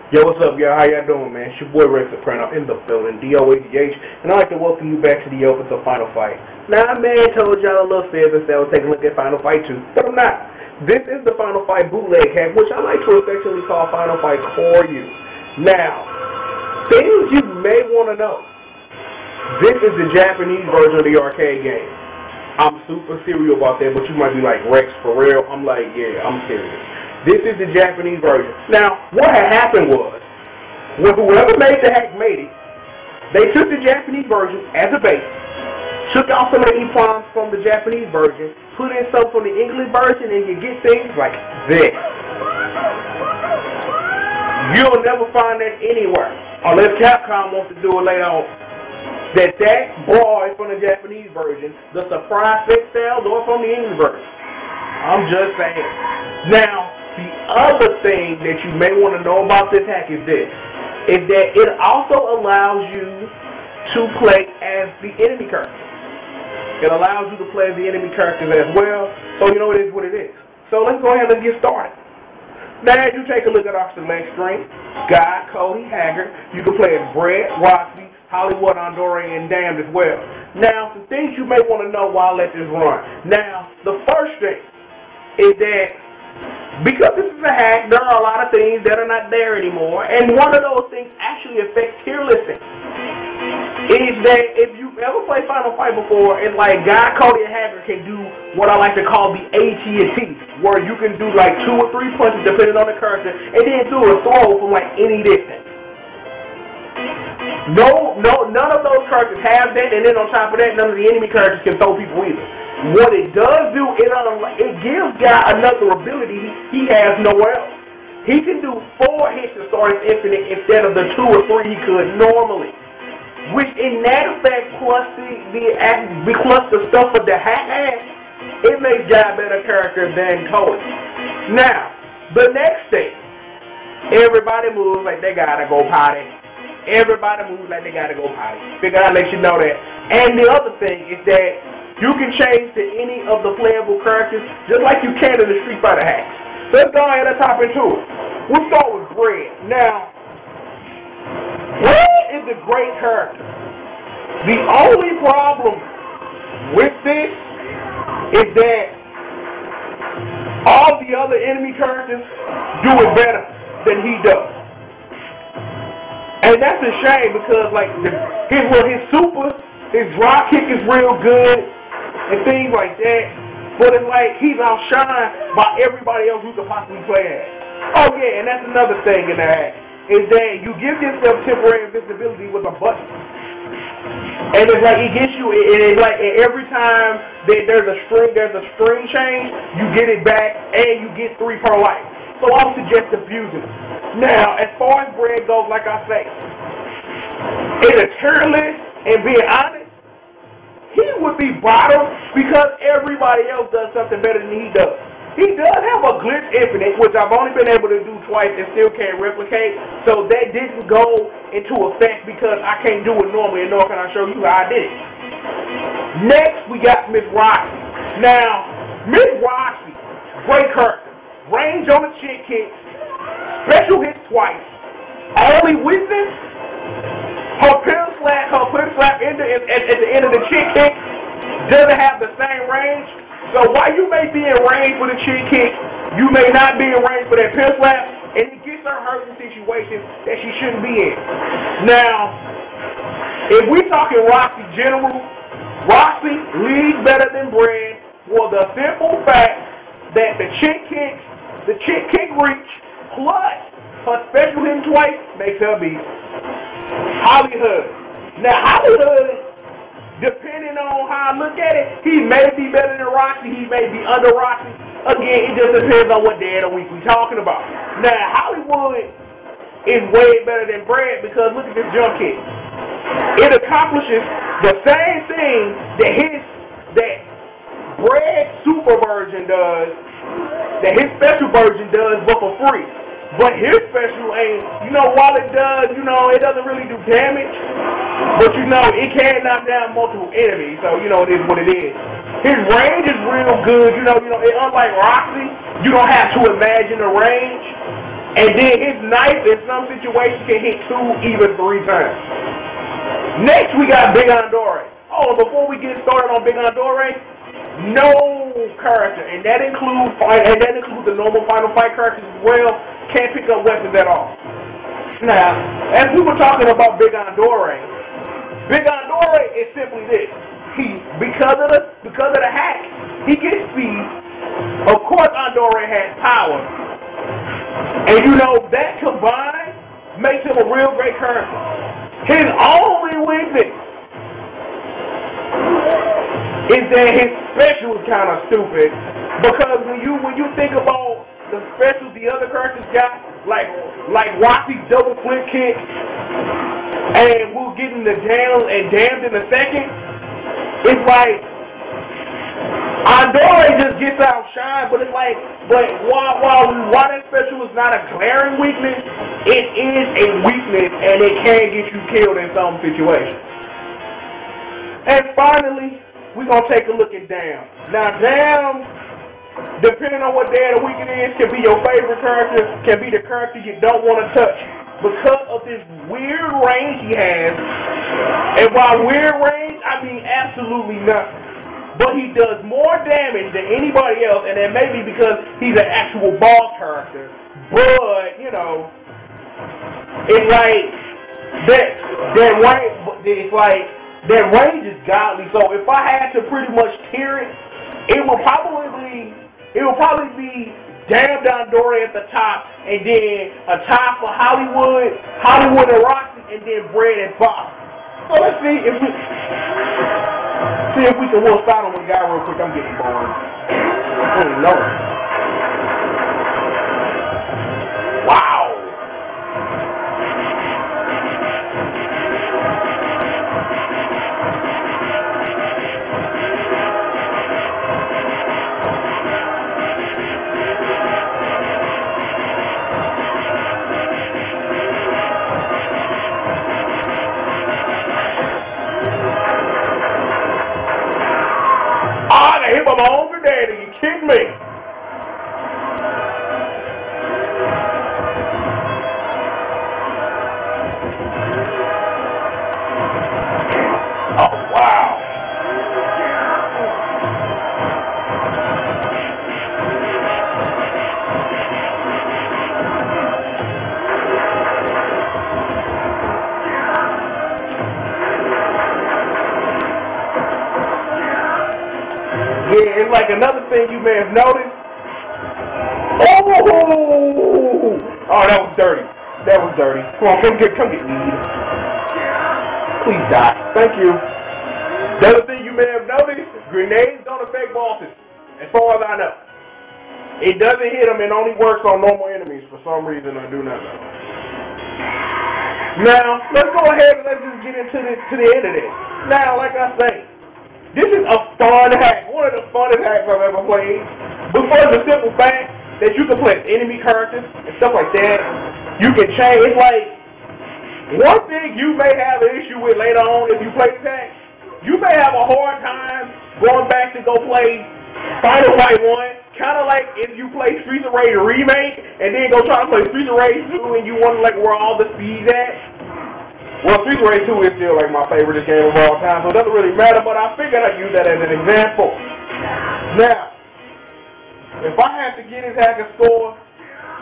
Yo, what's up, y'all? How y'all doing, man? It's your boy, Red Soprano, in the building, DOAGH, and I'd like to welcome you back to the Open to Final Fight. Now, man told y'all a little favor, said I was taking a look at Final Fight 2, but I'm not. This is the Final Fight bootleg hack, which I like to affectionately call Final Fight Koryu. Now, things you may want to know. This is the Japanese version of the arcade game. I'm super serious about that, but you might be like, Rex, for real? I'm like, yeah, I'm serious. This is the Japanese version. Now, what had happened was, when whoever made the hack made it, they took the Japanese version as a base, took out some of the EPROMs from the Japanese version, put in some from the English version, and you get things like this. You'll never find that anywhere, unless Capcom wants to do it later on. That boy from the Japanese version, the surprise fix sales, or from the English version. I'm just saying. Now, the other thing that you may want to know about this hack is this, is that it also allows you to play as the enemy character. It allows you to play as the enemy characters as well, so you know it is what it is. So let's go ahead and get started. Now, as you take a look at our select screen, Guy, Cody, Haggard, you can play as Brett, Roxy, Hollywood, Andorian, and Damned as well. Now, some things you may want to know while I let this run. Now, the first thing is that because this is a hack, there are a lot of things that are not there anymore, and one of those things actually affects tier listing. Is that if you've ever played Final Fight before, it's like Guy, Cody, and Haggard can do what I like to call the AT&T, where you can do like 2 or 3 punches depending on the character, and then do a throw from like any distance. None of those characters have that, and then on top of that, none of the enemy characters can throw people either. What it does do, it gives Guy another ability he has nowhere else. He can do 4 hits to start his infinite instead of the 2 or 3 he could normally. Which in that effect, plus the stuff of the hack, it makes Guy a better character than Cody. Now, the next thing, everybody moves like they gotta go potty. Everybody moves like they gotta go potty. Figure I'll let you know that. And the other thing is that you can change to any of the playable characters just like you can in the Street Fighter hacks. So let's go ahead and hop into it. We'll start with Brett. Now, Brett is a great character. The only problem with this is that all the other enemy characters do it better than he does. And that's a shame because like his super, his drop kick is real good and things like that. But it's like he's outshined by everybody else who could possibly play at. Oh yeah, and that's another thing in that is that you give yourself temporary invisibility with a button. And it's like it gets you, and it's like every time that there's a string change, you get it back and you get 3 per life. So I would suggest abusing it. Now, as far as Brett goes, like I say, in a tier list, and being honest, he would be bottom because everybody else does something better than he does. He does have a glitch infinite, which I've only been able to do twice and still can't replicate, so that didn't go into effect because I can't do it normally, and nor can I show you how I did it. Next, we got Miss Roxy. Now, Miss Roxy, great character. Range on the chick kick, special hits twice. Only weakness, her pin slap at the end of the chick kick doesn't have the same range. So while you may be in range for the chick kick, you may not be in range for that pin slap, and it gets her hurt in situations that she shouldn't be in. Now, if we're talking Roxy general, Roxy leads better than Brett for the simple fact that the chick kick reach plus her special hit twice makes her beat. Hollywood. Now Hollywood, depending on how I look at it, he may be better than Roxy, he may be under Roxy. Again, it just depends on what day of the week we're talking about. Now Hollywood is way better than Brett because look at this jump kick. It accomplishes the same thing that Brett's super version does, that his special version does, but for free. But his special ain't, while it does, it doesn't really do damage, but it can knock down multiple enemies, so it is what it is. His range is real good, unlike Roxy, you don't have to imagine the range. And then his knife in some situations can hit 2, even 3 times. Next we got Big Andore. Oh, and before we get started on Big Andore, no character, and that includes the normal Final Fight characters as well, can't pick up weapons at all. Now, as we were talking about Big Andore is simply this. Because of the hack, he gets speed. Of course Andore has power. And you know, that combined makes him a real great character. His only weakness is that his special is kind of stupid. Because when you think about the specials the other characters got, like Rocky's double flip kick, and we'll get in the damned in a second, it's like Andore just gets outshined, but it's like, while that special is not a glaring weakness, it is a weakness, and it can get you killed in some situations. And finally, we're going to take a look at Damn. Now, Damn, depending on what day of the week it is, can be your favorite character, can be the character you don't want to touch, because of this weird range he has. And by weird range, I mean absolutely nothing. But he does more damage than anybody else, and that may be because he's an actual boss character. But, you know, it's like that range, it's like that range is godly. So if I had to pretty much tier it, it would probably be Damn Andore at the top, and then a tie for Hollywood and Roxy, and then Bread and Bob. So let's see if we can start on one guy real quick. I'm getting bored. Oh no. Wow. I hit my own grenade. Are you kidding me? Oh, wow. Yeah, it's like another thing you may have noticed. Oh, that was dirty. That was dirty. Come on, come get me. Please die. Thank you. The other thing you may have noticed, grenades don't affect bosses, as far as I know. It doesn't hit them, it only works on normal enemies for some reason, I do not know. Now, let's go ahead and let's just get into the end of this. Now, like I say, this is a fun hack, one of the funnest hacks I've ever played. But for the simple fact that you can play enemy characters and stuff like that, you can change. It's like, one thing you may have an issue with later on if you play this hack, you may have a hard time going back to go play Final Fight 1, kind of like if you play Streets of Rage Remake and then go try to play Streets of Rage 2 and you wonder like where all the speed's at. Well, Streets of Rage 2 is still like my favorite game of all time, so it doesn't really matter, but I figured I'd use that as an example. Now, if I had to give this hack a score,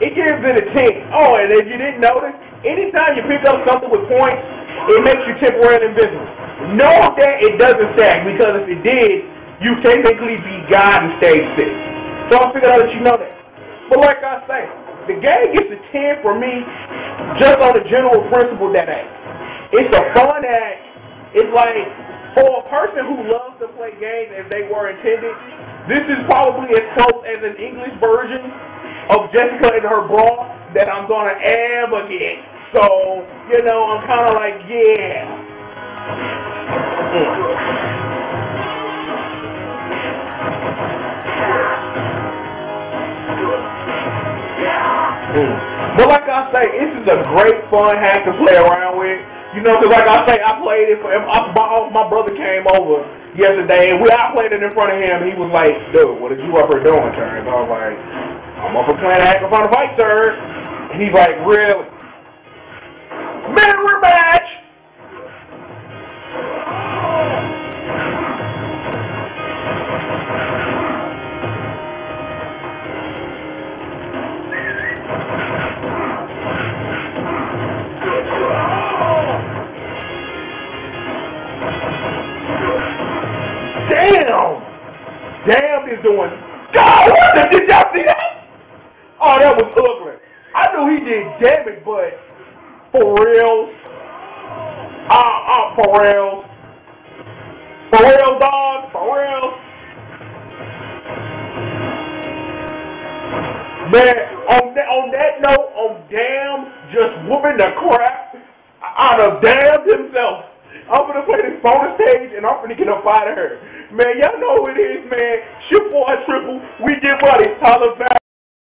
it gives it a 10. Oh, and if you didn't notice, anytime you pick up something with points, it makes you temporarily invisible. Know that it doesn't stack, because if it did, you technically be God in stage 6. So I figured I'd let you know that. But like I say, the game gets a 10 for me, just on the general principle that it's a fun hack. It's like, for a person who loves to play games as they were intended, this is probably as close as an English version of Jessica and her bra that I'm going to ever get. So, you know, I'm kind of like, yeah. But like I say, this is a great fun hack to play around with. You know, because like I say, I played it for, my brother came over yesterday, and I played it in front of him, and he was like, dude, what are you up here doing, Terrence? I was like, I'm up for playing a hack of Final Fight, sir. He's like, really? Mirror match! Damn! Damn is doing. God, did y'all see that? Oh, that was ugly. I knew he did damage, but for reals. For reals. For real, dog. For real. Man, on that note, on Damn just whooping the crap out of Damn himself. I'm gonna play this bonus stage and I'm gonna get up out of her. Man, y'all know who it is, man. Ship boy Triple. We get money. Holla back.